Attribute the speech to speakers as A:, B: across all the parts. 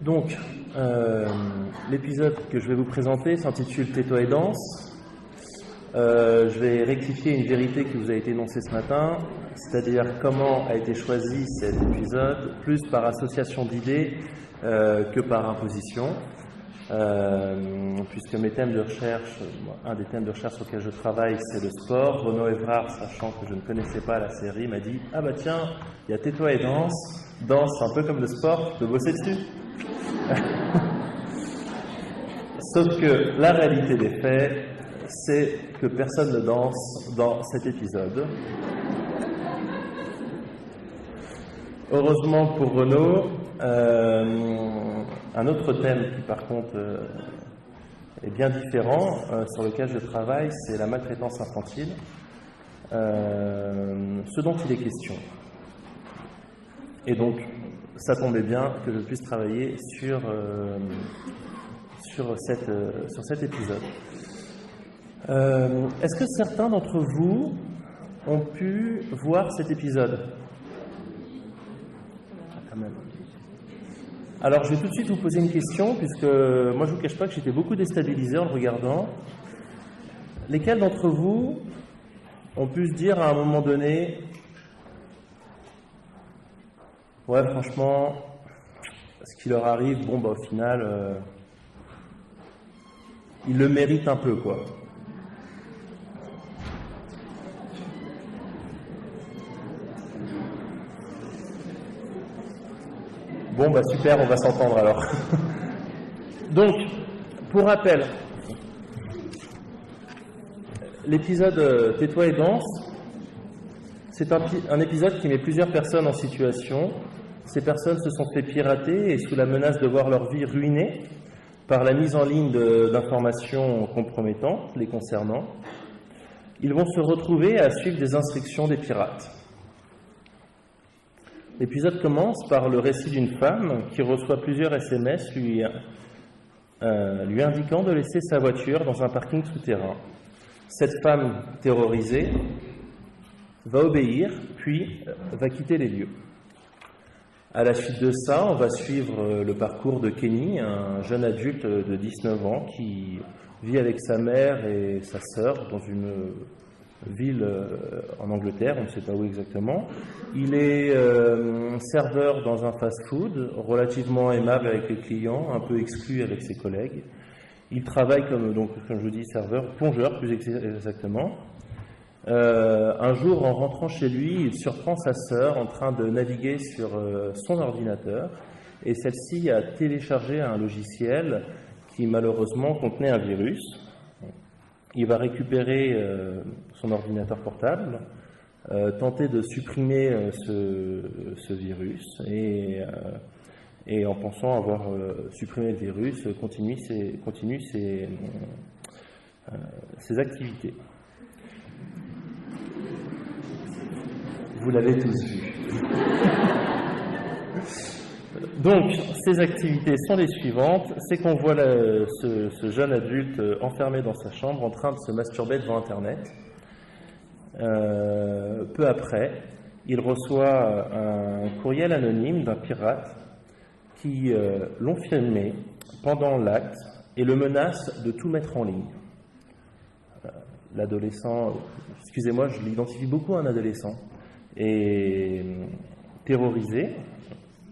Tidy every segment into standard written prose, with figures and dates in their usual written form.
A: Donc, l'épisode que je vais vous présenter s'intitule Tais-toi et danse. Je vais rectifier une vérité qui vous a été énoncée ce matin, c'est-à-dire comment a été choisi cet épisode, plus par association d'idées que par imposition, puisque mes thèmes de recherche, un des thèmes de recherche sur lequel je travaille, c'est le sport. Renaud Evrard, sachant que je ne connaissais pas la série, m'a dit « Ah bah tiens, il y a Tais-toi et danse, danse un peu comme le sport, tu peux bosser dessus ?» Sauf que la réalité des faits, c'est que personne ne danse dans cet épisode. Heureusement pour Renaud, un autre thème qui par contre est bien différent, sur lequel je travaille, c'est la maltraitance infantile, ce dont il est question. Et donc, ça tombait bien que je puisse travailler sur cet épisode. Est-ce que certains d'entre vous ont pu voir cet épisode ? Quand même. Alors, je vais tout de suite vous poser une question, puisque moi, je ne vous cache pas que j'étais beaucoup déstabilisé en le regardant. Lesquels d'entre vous ont pu se dire à un moment donné, ouais, franchement, ce qui leur arrive, bon, bah, au final, ils le méritent un peu, quoi. Bon, bah super, on va s'entendre alors. Donc, pour rappel, l'épisode Tais-toi et danse, c'est un épisode qui met plusieurs personnes en situation. Ces personnes se sont fait pirater et sous la menace de voir leur vie ruinée par la mise en ligne d'informations compromettantes les concernant, ils vont se retrouver à suivre des instructions des pirates. L'épisode commence par le récit d'une femme qui reçoit plusieurs SMS lui indiquant de laisser sa voiture dans un parking souterrain. Cette femme terrorisée va obéir, puis va quitter les lieux. À la suite de ça, on va suivre le parcours de Kenny, un jeune adulte de 19 ans qui vit avec sa mère et sa sœur dans une ville en Angleterre, on ne sait pas où exactement. Il est serveur dans un fast-food, relativement aimable avec les clients, un peu exclu avec ses collègues. Il travaille comme je vous dis, plongeur plus exactement. Un jour, en rentrant chez lui, il surprend sa sœur en train de naviguer sur son ordinateur et celle-ci a téléchargé un logiciel qui malheureusement contenait un virus. Il va récupérer son ordinateur portable, tenter de supprimer ce virus et en pensant avoir supprimé le virus, continue ses activités. Vous l'avez tous vu. Donc, ces activités sont les suivantes. C'est qu'on voit ce jeune adulte enfermé dans sa chambre en train de se masturber devant Internet. Peu après, il reçoit un courriel anonyme d'un pirate qui l'ont filmé pendant l'acte et le menace de tout mettre en ligne. L'adolescent, excusez-moi, je l'identifie beaucoup à un adolescent, est terrorisé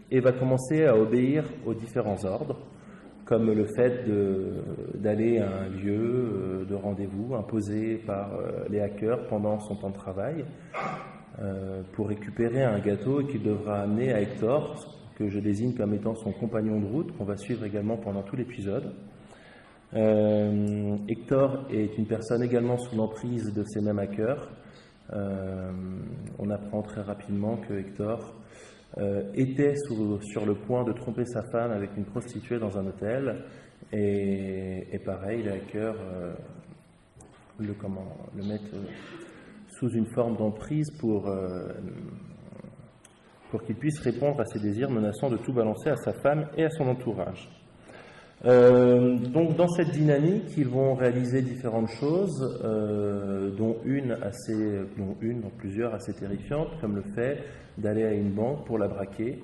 A: et va commencer à obéir aux différents ordres, comme le fait d'aller à un lieu de rendez-vous imposé par les hackers pendant son temps de travail pour récupérer un gâteau qu'il devra amener à Hector, que je désigne comme étant son compagnon de route, qu'on va suivre également pendant tout l'épisode. Hector est une personne également sous l'emprise de ces mêmes hackers. On apprend très rapidement que Hector était sur le point de tromper sa femme avec une prostituée dans un hôtel et pareil, les hackers le mettent sous une forme d'emprise pour qu'il puisse répondre à ses désirs menaçant de tout balancer à sa femme et à son entourage. Donc dans cette dynamique, ils vont réaliser différentes choses, dont plusieurs assez terrifiantes, comme le fait d'aller à une banque pour la braquer.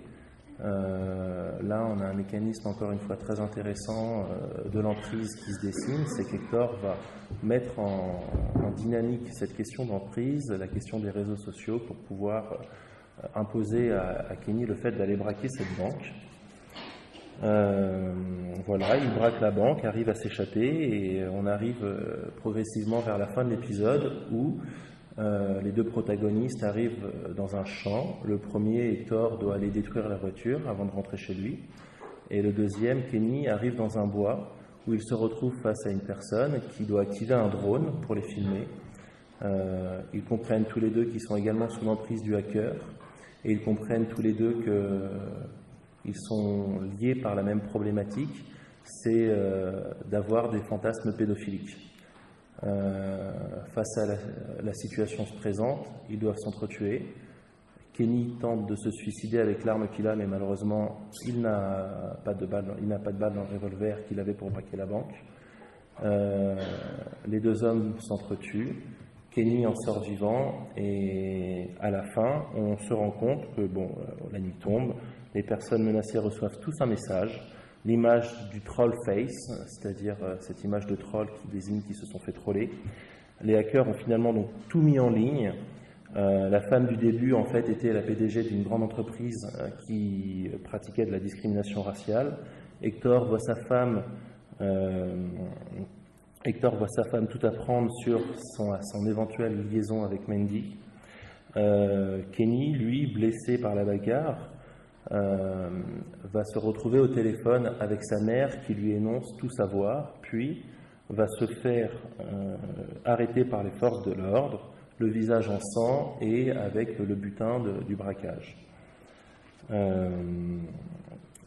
A: Là, on a un mécanisme encore une fois très intéressant de l'emprise qui se dessine, c'est qu'Hector va mettre en dynamique cette question d'emprise, la question des réseaux sociaux, pour pouvoir imposer à Kenny le fait d'aller braquer cette banque. Voilà, il braque la banque, arrive à s'échapper et on arrive progressivement vers la fin de l'épisode où les deux protagonistes arrivent dans un champ. Le premier, Hector, doit aller détruire la voiture avant de rentrer chez lui. Et le deuxième, Kenny, arrive dans un bois où il se retrouve face à une personne qui doit activer un drone pour les filmer. Ils comprennent tous les deux qu'ils sont également sous l'emprise du hacker et ils comprennent tous les deux qu'ils sont liés par la même problématique, c'est d'avoir des fantasmes pédophiliques. Face à la situation se présente, ils doivent s'entretuer. Kenny tente de se suicider avec l'arme qu'il a, mais malheureusement, il n'a pas de balle dans le revolver qu'il avait pour braquer la banque. Les deux hommes s'entretuent. Kenny en sort vivant et à la fin, on se rend compte que la nuit tombe, les personnes menacées reçoivent tous un message, l'image du troll face, c'est-à-dire cette image de troll qui désigne qu'ils se sont fait troller. Les hackers ont finalement donc tout mis en ligne. La femme du début, en fait, était la PDG d'une grande entreprise qui pratiquait de la discrimination raciale. Hector voit sa femme tout apprendre sur son éventuelle liaison avec Mandy. Kenny, lui, blessé par la bagarre, va se retrouver au téléphone avec sa mère qui lui énonce tout savoir, puis va se faire arrêter par les forces de l'ordre, le visage en sang et avec le butin du braquage.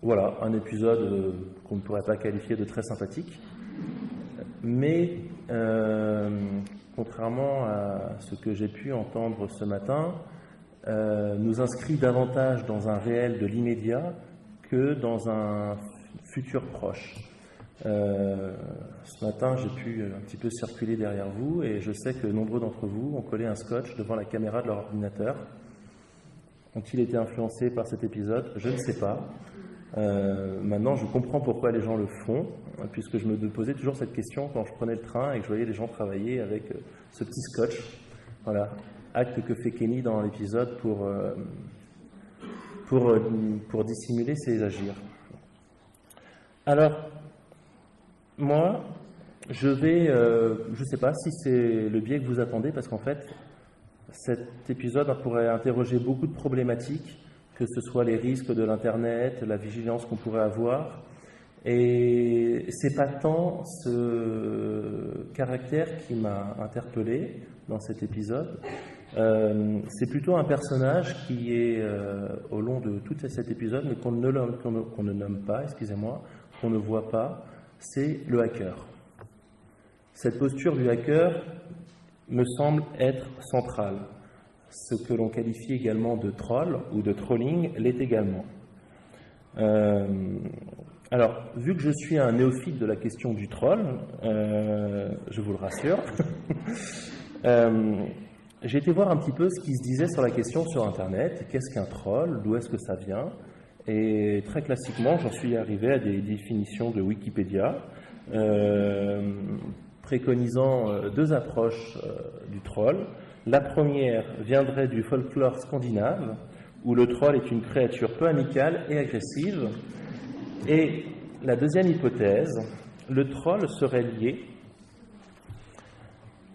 A: Voilà, un épisode qu'on ne pourrait pas qualifier de très sympathique, mais contrairement à ce que j'ai pu entendre ce matin, nous inscrit davantage dans un réel de l'immédiat que dans un futur proche. Ce matin, j'ai pu un petit peu circuler derrière vous et je sais que nombreux d'entre vous ont collé un scotch devant la caméra de leur ordinateur. Ont-ils été influencés par cet épisode? Je ne sais pas. Maintenant, je comprends pourquoi les gens le font, puisque je me posais toujours cette question quand je prenais le train et que je voyais les gens travailler avec ce petit scotch. Voilà, acte que fait Kenny dans l'épisode pour dissimuler ses agirs. Alors, moi, je ne sais pas si c'est le biais que vous attendez, parce qu'en fait, cet épisode pourrait interroger beaucoup de problématiques, que ce soit les risques de l'Internet, la vigilance qu'on pourrait avoir. Et c'est pas tant ce caractère qui m'a interpellé dans cet épisode, c'est plutôt un personnage qui est au long de tout cet épisode, mais qu'on ne nomme pas, excusez-moi, qu'on ne voit pas, c'est le hacker. Cette posture du hacker me semble être centrale. Ce que l'on qualifie également de troll ou de trolling l'est également. Alors, vu que je suis un néophyte de la question du troll, je vous le rassure, j'ai été voir un petit peu ce qui se disait sur la question sur Internet. Qu'est-ce qu'un troll? D'où est-ce que ça vient? Et très classiquement, j'en suis arrivé à des définitions de Wikipédia, préconisant deux approches du troll. La première viendrait du folklore scandinave, où le troll est une créature peu amicale et agressive. Et la deuxième hypothèse, le troll serait lié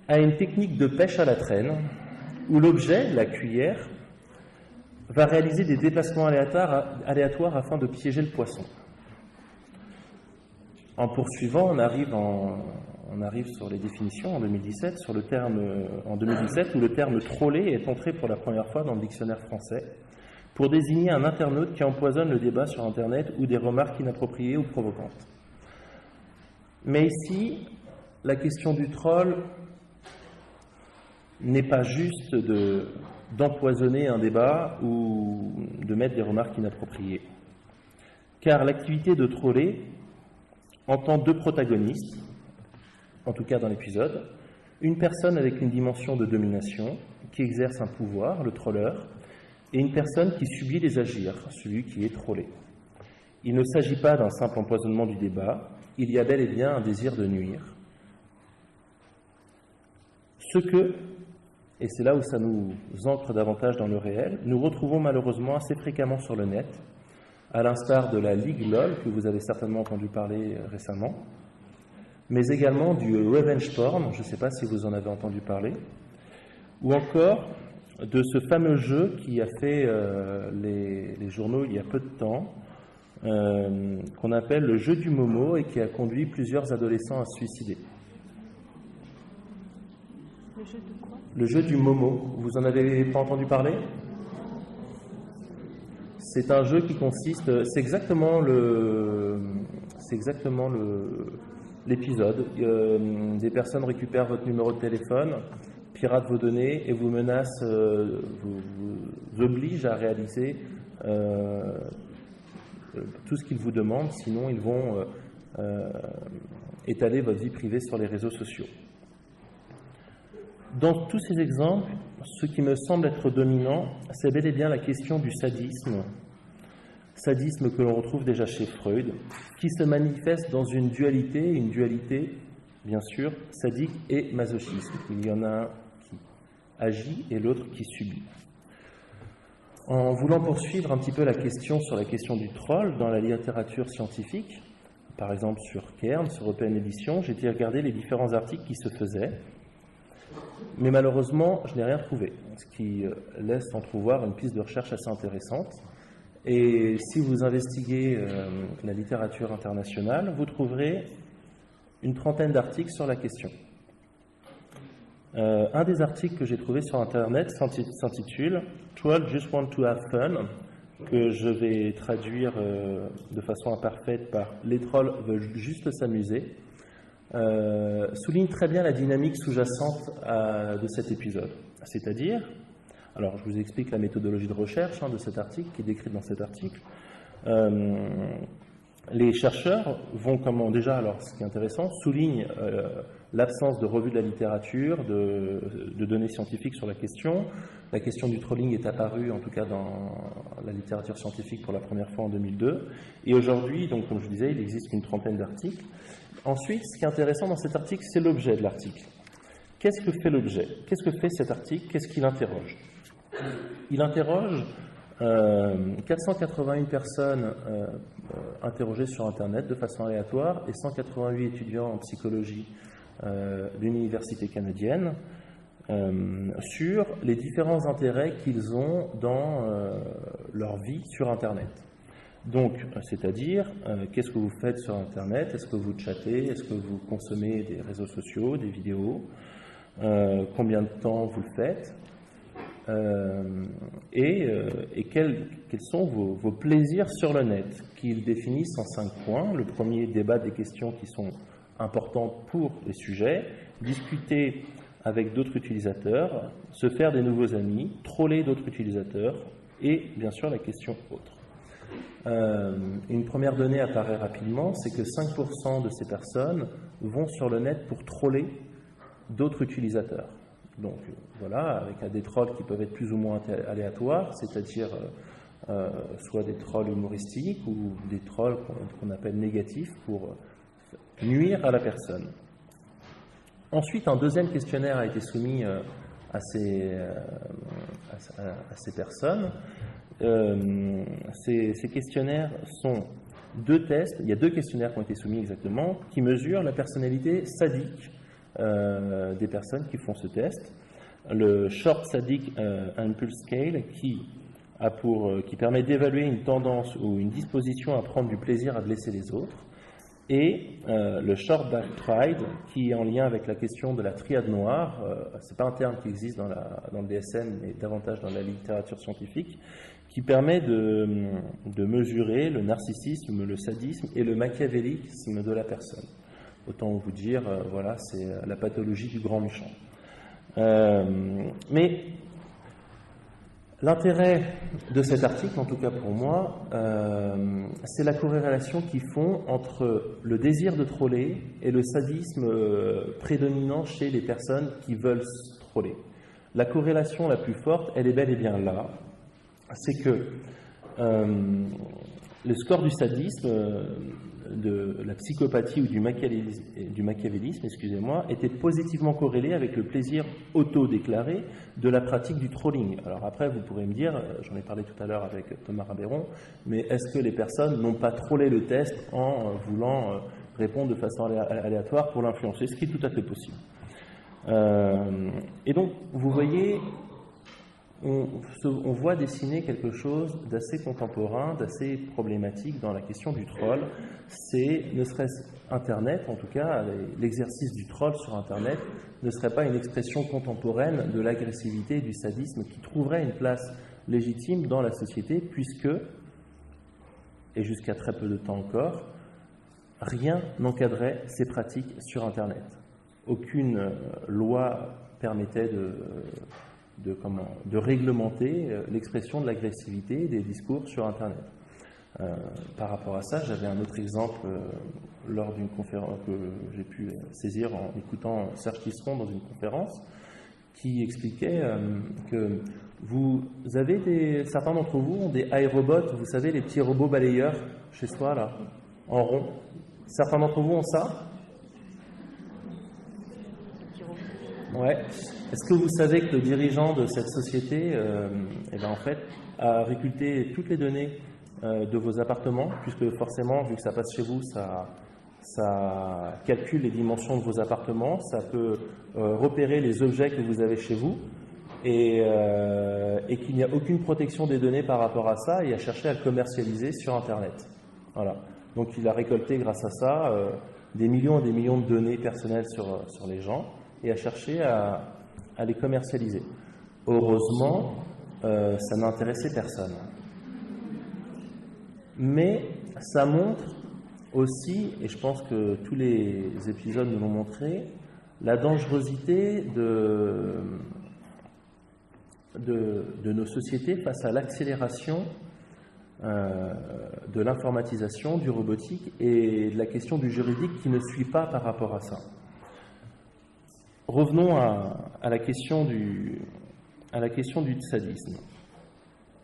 A: à une technique de pêche à la traîne, où l'objet, la cuillère, va réaliser des déplacements aléatoires afin de piéger le poisson. En poursuivant, on arrive sur les définitions en 2017, où le terme troller est entré pour la première fois dans le dictionnaire français pour désigner un internaute qui empoisonne le débat sur Internet ou des remarques inappropriées ou provocantes. Mais ici, la question du troll n'est pas juste d'empoisonner un débat ou de mettre des remarques inappropriées. Car l'activité de troller entend deux protagonistes, en tout cas dans l'épisode, une personne avec une dimension de domination, qui exerce un pouvoir, le troller, et une personne qui subit les agirs, celui qui est trollé. Il ne s'agit pas d'un simple empoisonnement du débat, il y a bel et bien un désir de nuire. Ce que, et c'est là où ça nous ancre davantage dans le réel, nous retrouvons malheureusement assez fréquemment sur le net, à l'instar de la Ligue LOL, que vous avez certainement entendu parler récemment, mais également du revenge porn, je ne sais pas si vous en avez entendu parler, ou encore de ce fameux jeu qui a fait les journaux il y a peu de temps, qu'on appelle le jeu du Momo et qui a conduit plusieurs adolescents à se suicider.
B: Le jeu de quoi?
A: Le jeu du Momo, vous en avez pas entendu parler? C'est un jeu qui consiste, c'est exactement l'épisode. Des personnes récupèrent votre numéro de téléphone, piratent vos données et vous menacent, vous obligent à réaliser tout ce qu'ils vous demandent, sinon ils vont étaler votre vie privée sur les réseaux sociaux. Dans tous ces exemples, ce qui me semble être dominant, c'est bel et bien la question du sadisme que l'on retrouve déjà chez Freud, qui se manifeste dans une dualité, bien sûr, sadique et masochisme. Il y en a un qui agit et l'autre qui subit. En voulant poursuivre un petit peu la question sur la question du troll dans la littérature scientifique, par exemple sur Cairn, sur Open Edition, j'ai été regarder les différents articles qui se faisaient, mais malheureusement, je n'ai rien trouvé, ce qui laisse entrevoir une piste de recherche assez intéressante. Et si vous investiguez la littérature internationale, vous trouverez une trentaine d'articles sur la question. Un des articles que j'ai trouvé sur Internet s'intitule « Trolls just want to have fun », que je vais traduire de façon imparfaite par « Les trolls veulent juste s'amuser », souligne très bien la dynamique sous-jacente de cet épisode. C'est-à-dire, alors je vous explique la méthodologie de recherche de cet article, qui est décrite dans cet article. Les chercheurs vont, déjà, alors ce qui est intéressant, soulignent l'absence de revue de la littérature, de données scientifiques sur la question. La question du trolling est apparue, en tout cas dans la littérature scientifique, pour la première fois en 2002. Et aujourd'hui, donc comme je disais, il existe une trentaine d'articles. Ensuite, ce qui est intéressant dans cet article, c'est l'objet de l'article. Qu'est-ce que fait l'objet? Qu'est-ce que fait cet article? Qu'est-ce qu'il interroge? Il interroge 481 personnes interrogées sur Internet de façon aléatoire et 188 étudiants en psychologie d'une université canadienne sur les différents intérêts qu'ils ont dans leur vie sur Internet. Donc, c'est-à-dire, qu'est-ce que vous faites sur Internet? Est-ce que vous chattez? Est-ce que vous consommez des réseaux sociaux, des vidéos? Combien de temps vous le faites? Et quels sont vos plaisirs sur le net, qu'ils définissent en 5 points. Le premier, débat des questions qui sont importantes pour les sujets, discuter avec d'autres utilisateurs, se faire des nouveaux amis, troller d'autres utilisateurs, et bien sûr la question autre. Une première donnée apparaît rapidement, c'est que 5% de ces personnes vont sur le net pour troller d'autres utilisateurs. Donc voilà, avec des trolls qui peuvent être plus ou moins aléatoires, c'est-à-dire soit des trolls humoristiques ou des trolls qu'on appelle négatifs pour nuire à la personne. Ensuite, un deuxième questionnaire a été soumis à ces personnes. Ces questionnaires sont 2 tests, il y a 2 questionnaires qui ont été soumis exactement, qui mesurent la personnalité sadique des personnes qui font ce test. Le Short Sadic Impulse Scale qui permet d'évaluer une tendance ou une disposition à prendre du plaisir à blesser les autres, et le Short Back Triad qui est en lien avec la question de la triade noire. C'est pas un terme qui existe dans le DSM mais davantage dans la littérature scientifique, qui permet de mesurer le narcissisme, le sadisme et le machiavélisme de la personne. Autant vous dire, voilà, c'est la pathologie du grand méchant. Mais L'intérêt de cet article, en tout cas pour moi, c'est la corrélation qu'ils font entre le désir de troller et le sadisme prédominant chez les personnes qui veulent troller. La corrélation la plus forte, elle est bel et bien là. C'est que le score du sadisme, de la psychopathie ou du machiavélisme, excusez-moi, était positivement corrélé avec le plaisir auto-déclaré de la pratique du trolling. Alors après, vous pourrez me dire, j'en ai parlé tout à l'heure avec Thomas Rabéron, mais est-ce que les personnes n'ont pas trollé le test en voulant répondre de façon aléatoire pour l'influencer, ce qui est tout à fait possible. Et donc, vous voyez, on voit dessiner quelque chose d'assez contemporain, d'assez problématique dans la question du troll. C'est, ne serait-ce Internet, en tout cas, l'exercice du troll sur Internet, ne serait pas une expression contemporaine de l'agressivité et du sadisme qui trouverait une place légitime dans la société, puisque, et jusqu'à très peu de temps encore, rien n'encadrait ces pratiques sur Internet. Aucune loi permettait de réglementer l'expression de l'agressivité et des discours sur Internet. Par rapport à ça, j'avais un autre exemple lors d'une conférence que j'ai pu saisir en écoutant Serge Tisseron dans une conférence qui expliquait que vous avez certains d'entre vous ont des iRobots, vous savez, les petits robots balayeurs chez soi, là, en rond. Certains d'entre vous ont ça ? Ouais. Est-ce que vous savez que le dirigeant de cette société, en fait, a récolté toutes les données de vos appartements, puisque forcément, vu que ça passe chez vous, ça calcule les dimensions de vos appartements, ça peut repérer les objets que vous avez chez vous, et qu'il n'y a aucune protection des données par rapport à ça, et a cherché à le commercialiser sur Internet. Voilà. Donc il a récolté grâce à ça des millions et des millions de données personnelles sur les gens, et a cherché à les commercialiser. Heureusement, ça n'intéressait personne. Mais ça montre aussi, et je pense que tous les épisodes nous l'ont montré, la dangerosité de nos sociétés face à l'accélération de l'informatisation, du robotique et de la question du juridique qui ne suit pas par rapport à ça. Revenons à la question du sadisme.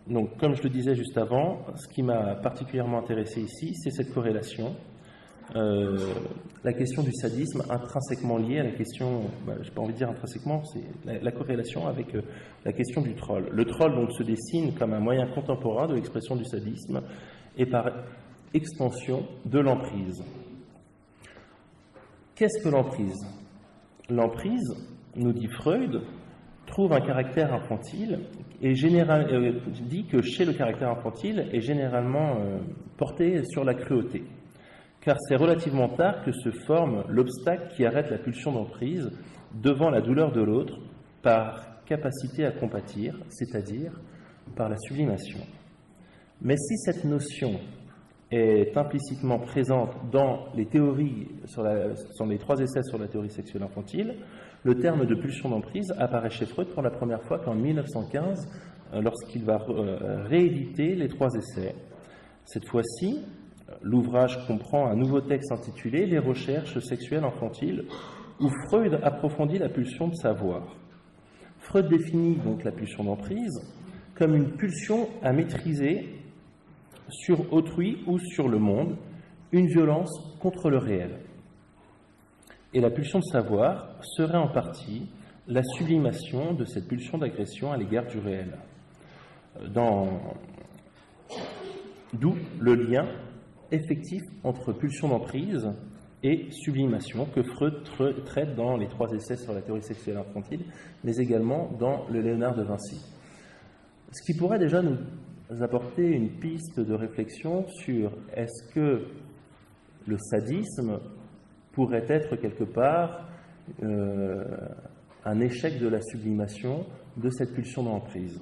A: Donc, comme je le disais juste avant, ce qui m'a particulièrement intéressé ici, c'est cette corrélation. La question du sadisme intrinsèquement liée à la question, je n'ai pas envie de dire intrinsèquement, c'est la corrélation avec la question du troll. Le troll donc se dessine comme un moyen contemporain de l'expression du sadisme et par extension de l'emprise. Qu'est-ce que l'emprise ? L'emprise, nous dit Freud, trouve un caractère infantile et dit que chez le caractère infantile est généralement porté sur la cruauté. Car c'est relativement tard que se forme l'obstacle qui arrête la pulsion d'emprise devant la douleur de l'autre par capacité à compatir, c'est-à-dire par la sublimation. Mais si cette notion est implicitement présente dans les théories, sur les 3 essais sur la théorie sexuelle infantile, le terme de pulsion d'emprise apparaît chez Freud pour la première fois qu'en 1915, lorsqu'il va rééditer les 3 essais. Cette fois-ci, l'ouvrage comprend un nouveau texte intitulé « Les recherches sexuelles infantiles » où Freud approfondit la pulsion de savoir. Freud définit donc la pulsion d'emprise comme une pulsion à maîtriser sur autrui ou sur le monde, une violence contre le réel. Et la pulsion de savoir serait en partie la sublimation de cette pulsion d'agression à l'égard du réel. D'où le lien effectif entre pulsion d'emprise et sublimation que Freud traite dans les 3 essais sur la théorie sexuelle infantile, mais également dans le Léonard de Vinci. Ce qui pourrait déjà nous apporter une piste de réflexion sur est-ce que le sadisme pourrait être quelque part un échec de la sublimation de cette pulsion d'emprise.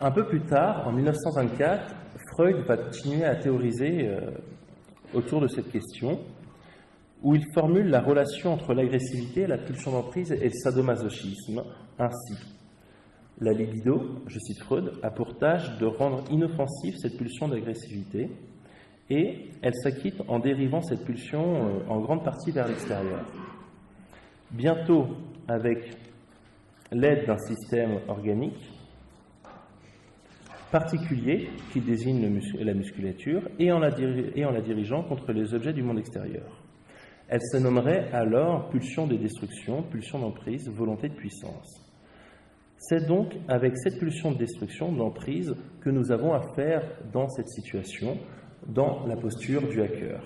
A: Un peu plus tard, en 1924, Freud va continuer à théoriser autour de cette question, où il formule la relation entre l'agressivité, la pulsion d'emprise et le sadomasochisme ainsi. La libido, je cite Freud, a pour tâche de rendre inoffensive cette pulsion d'agressivité et elle s'acquitte en dérivant cette pulsion en grande partie vers l'extérieur. Bientôt, avec l'aide d'un système organique particulier qui désigne la musculature et en la dirigeant contre les objets du monde extérieur. Elle se nommerait alors pulsion de destruction, pulsion d'emprise, volonté de puissance. C'est donc avec cette pulsion de destruction, d'emprise, que nous avons à faire dans cette situation, dans la posture du hacker.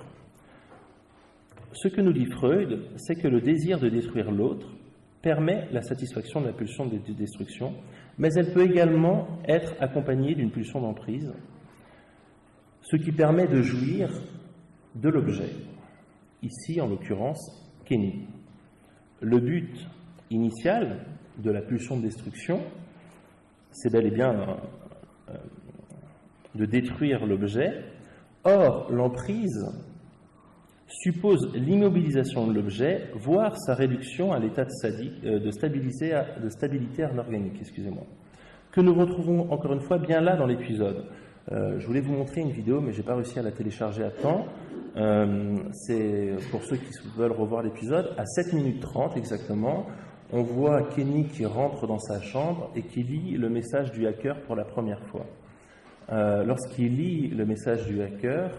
A: Ce que nous dit Freud, c'est que le désir de détruire l'autre permet la satisfaction de la pulsion de destruction, mais elle peut également être accompagnée d'une pulsion d'emprise, ce qui permet de jouir de l'objet. Ici, en l'occurrence, Kenny. Le but initial de la pulsion de destruction, c'est bel et bien de détruire l'objet. Or, l'emprise suppose l'immobilisation de l'objet, voire sa réduction à l'état de stabilité anorganique, que nous retrouvons encore une fois bien là dans l'épisode. Je voulais vous montrer une vidéo, mais je n'ai pas réussi à la télécharger à temps. C'est pour ceux qui veulent revoir l'épisode, à 7 minutes 30 exactement, on voit Kenny qui rentre dans sa chambre et qui lit le message du hacker pour la première fois. Lorsqu'il lit le message du hacker,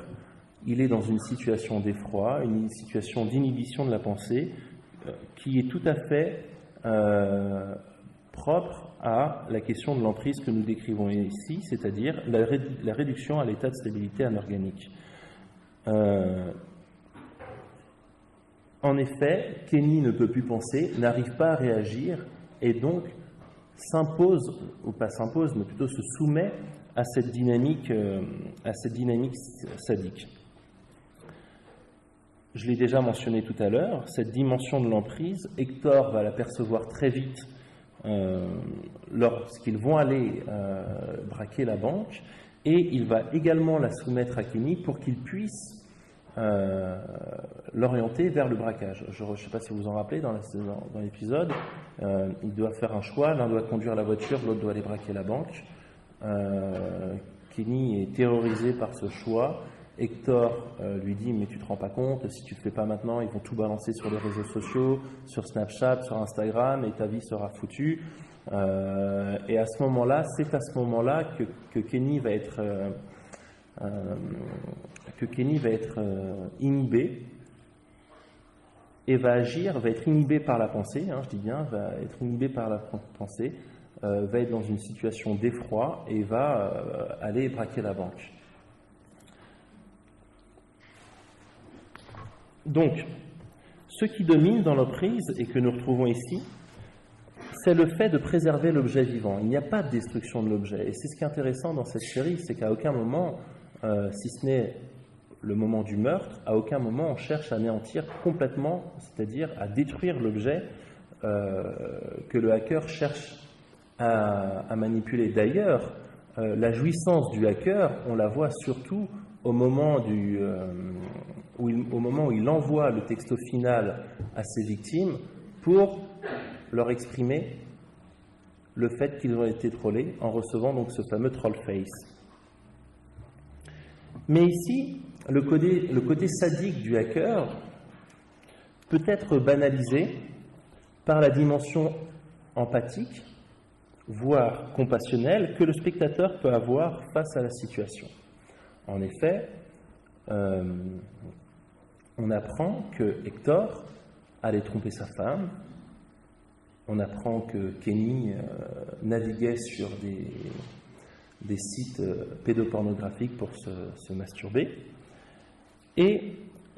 A: il est dans une situation d'effroi, une situation d'inhibition de la pensée qui est tout à fait propre à la question de l'emprise que nous décrivons ici, c'est-à-dire la réduction à l'état de stabilité anorganique. En effet, Kenny ne peut plus penser, n'arrive pas à réagir et donc s'impose, ou pas s'impose, mais plutôt se soumet à cette dynamique sadique. Je l'ai déjà mentionné tout à l'heure, cette dimension de l'emprise, Hector va l'apercevoir très vite lorsqu'ils vont aller braquer la banque, et il va également la soumettre à Kenny pour qu'il puisse l'orienter vers le braquage. Je ne sais pas si vous vous en rappelez, dans l'épisode, ils doivent faire un choix, l'un doit conduire la voiture, l'autre doit aller braquer la banque. Kenny est terrorisé par ce choix. Hector lui dit « mais tu te rends pas compte, si tu ne le fais pas maintenant, ils vont tout balancer sur les réseaux sociaux, sur Snapchat, sur Instagram, et ta vie sera foutue. » Et à ce moment-là, c'est à ce moment-là que Kenny va être inhibé et va agir, va être inhibé par la pensée, je dis bien, va être inhibé par la pensée, va être dans une situation d'effroi et va aller braquer la banque. Donc, ce qui domine dans l'emprise et que nous retrouvons ici, c'est le fait de préserver l'objet vivant. Il n'y a pas de destruction de l'objet. Et c'est ce qui est intéressant dans cette série, c'est qu'à aucun moment, si ce n'est le moment du meurtre, à aucun moment on cherche à anéantir complètement, c'est-à-dire à détruire l'objet que le hacker cherche à manipuler. D'ailleurs, la jouissance du hacker, on la voit surtout au moment où il envoie le texto final à ses victimes pour leur exprimer le fait qu'ils ont été trollés en recevant donc ce fameux troll face. Mais ici, le côté sadique du hacker peut être banalisé par la dimension empathique, voire compassionnelle, que le spectateur peut avoir face à la situation. En effet, on apprend que Hector allait tromper sa femme, on apprend que Kenny naviguait sur des sites pédopornographiques pour se masturber, et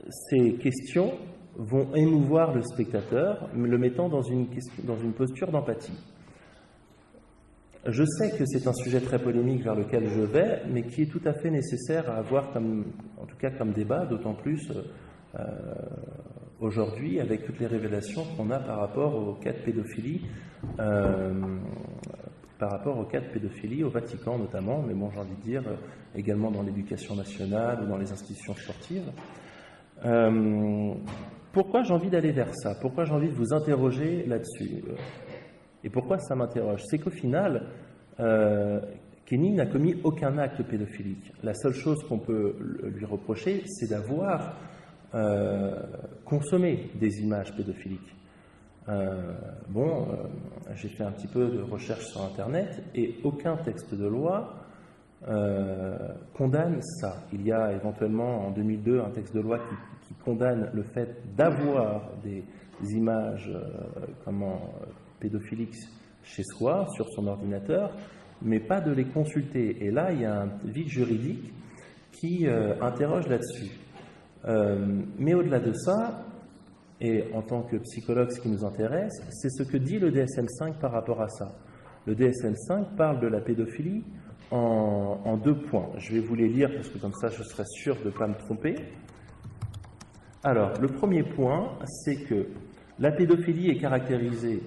A: ces questions vont émouvoir le spectateur, le mettant dans une posture d'empathie. Je sais que c'est un sujet très polémique vers lequel je vais, mais qui est tout à fait nécessaire à avoir comme débat, d'autant plus aujourd'hui avec toutes les révélations qu'on a par rapport au cas de pédophilie, au Vatican notamment, mais bon, j'ai envie de dire également dans l'éducation nationale ou dans les institutions sportives. Pourquoi j'ai envie d'aller vers ça? Pourquoi j'ai envie de vous interroger là-dessus? Et pourquoi ça m'interroge? C'est qu'au final, Kenny n'a commis aucun acte pédophilique. La seule chose qu'on peut lui reprocher, c'est d'avoir consommé des images pédophiliques. J'ai fait un petit peu de recherche sur Internet et aucun texte de loi condamne ça. Il y a éventuellement en 2002 un texte de loi qui condamne le fait d'avoir des images pédophiliques chez soi, sur son ordinateur, mais pas de les consulter. Et là, il y a un vide juridique qui interroge là-dessus. Mais au-delà de ça, et en tant que psychologue, ce qui nous intéresse, c'est ce que dit le DSM-5 par rapport à ça. Le DSM-5 parle de la pédophilie en 2 points. Je vais vous les lire parce que comme ça, je serai sûr de ne pas me tromper. Alors, le premier point, c'est que la pédophilie est caractérisée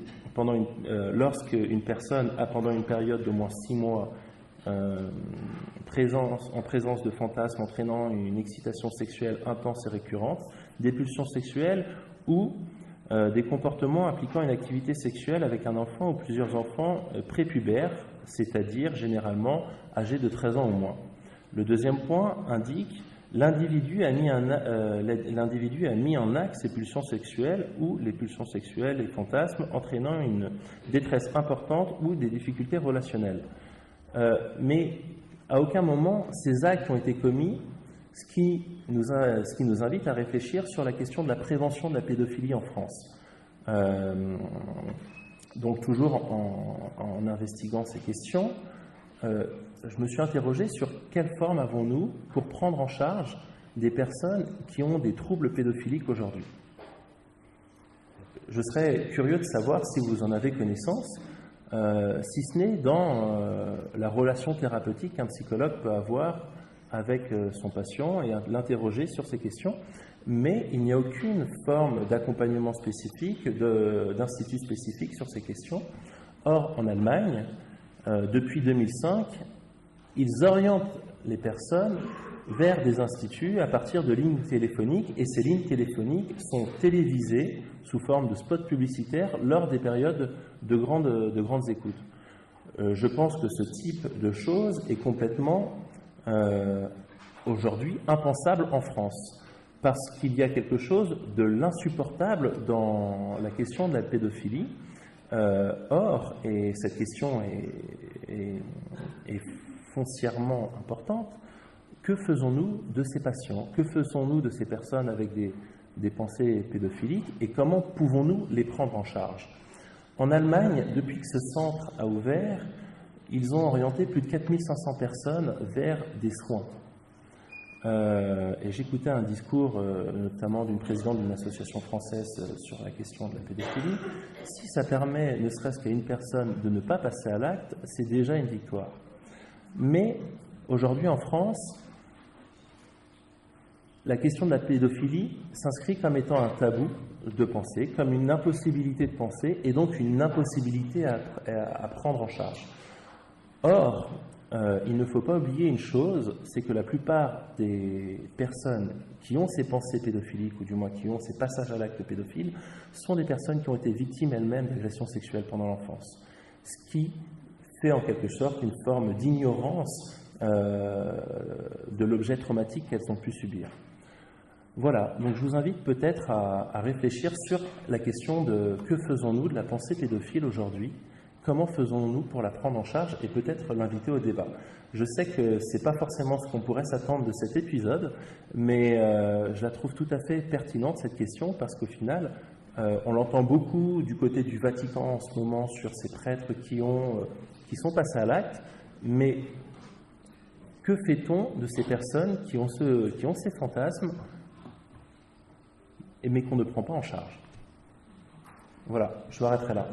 A: lorsque une personne a pendant une période d'au moins 6 mois en présence de fantasmes entraînant une excitation sexuelle intense et récurrente, des pulsions sexuelles ou des comportements impliquant une activité sexuelle avec un enfant ou plusieurs enfants prépubères, c'est-à-dire généralement âgés de 13 ans ou moins. Le deuxième point indique l'individu a mis en acte ses pulsions sexuelles ou les pulsions sexuelles et fantasmes entraînant une détresse importante ou des difficultés relationnelles. Mais à aucun moment ces actes ont été commis, ce qui nous invite à réfléchir sur la question de la prévention de la pédophilie en France. Donc toujours en investiguant ces questions, je me suis interrogé sur quelle forme avons-nous pour prendre en charge des personnes qui ont des troubles pédophiliques aujourd'hui. Je serais curieux de savoir si vous en avez connaissance, si ce n'est dans la relation thérapeutique qu'un psychologue peut avoir avec son patient et l'interroger sur ces questions, mais il n'y a aucune forme d'accompagnement spécifique, d'institut spécifique sur ces questions. Or, en Allemagne, depuis 2005, ils orientent les personnes vers des instituts à partir de lignes téléphoniques, et ces lignes téléphoniques sont télévisées sous forme de spots publicitaires lors des périodes de grandes écoutes. Je pense que ce type de choses est complètement, aujourd'hui, impensable en France, parce qu'il y a quelque chose de l'insupportable dans la question de la pédophilie. Or, et cette question est foncièrement importante, que faisons-nous de ces patients? Que faisons-nous de ces personnes avec des pensées pédophiliques et comment pouvons-nous les prendre en charge? En Allemagne, depuis que ce centre a ouvert, ils ont orienté plus de 4500 personnes vers des soins. Et j'écoutais un discours notamment d'une présidente d'une association française sur la question de la pédophilie. Si ça permet ne serait-ce qu'à une personne de ne pas passer à l'acte, c'est déjà une victoire. Mais aujourd'hui en France, la question de la pédophilie s'inscrit comme étant un tabou de pensée, comme une impossibilité de penser et donc une impossibilité à prendre en charge. Or, il ne faut pas oublier une chose, c'est que la plupart des personnes qui ont ces pensées pédophiliques, ou du moins qui ont ces passages à l'acte pédophile, sont des personnes qui ont été victimes elles-mêmes d'agressions sexuelles pendant l'enfance. Ce qui fait en quelque sorte une forme d'ignorance de l'objet traumatique qu'elles ont pu subir. Voilà, donc je vous invite peut-être à réfléchir sur la question de que faisons-nous de la pensée pédophile aujourd'hui, comment faisons-nous pour la prendre en charge et peut-être l'inviter au débat. Je sais que ce n'est pas forcément ce qu'on pourrait s'attendre de cet épisode, mais je la trouve tout à fait pertinente cette question parce qu'au final, on l'entend beaucoup du côté du Vatican en ce moment sur ces prêtres qui sont passés à l'acte, mais que fait-on de ces personnes qui ont ces fantasmes mais qu'on ne prend pas en charge? Voilà, je m'arrêterai là.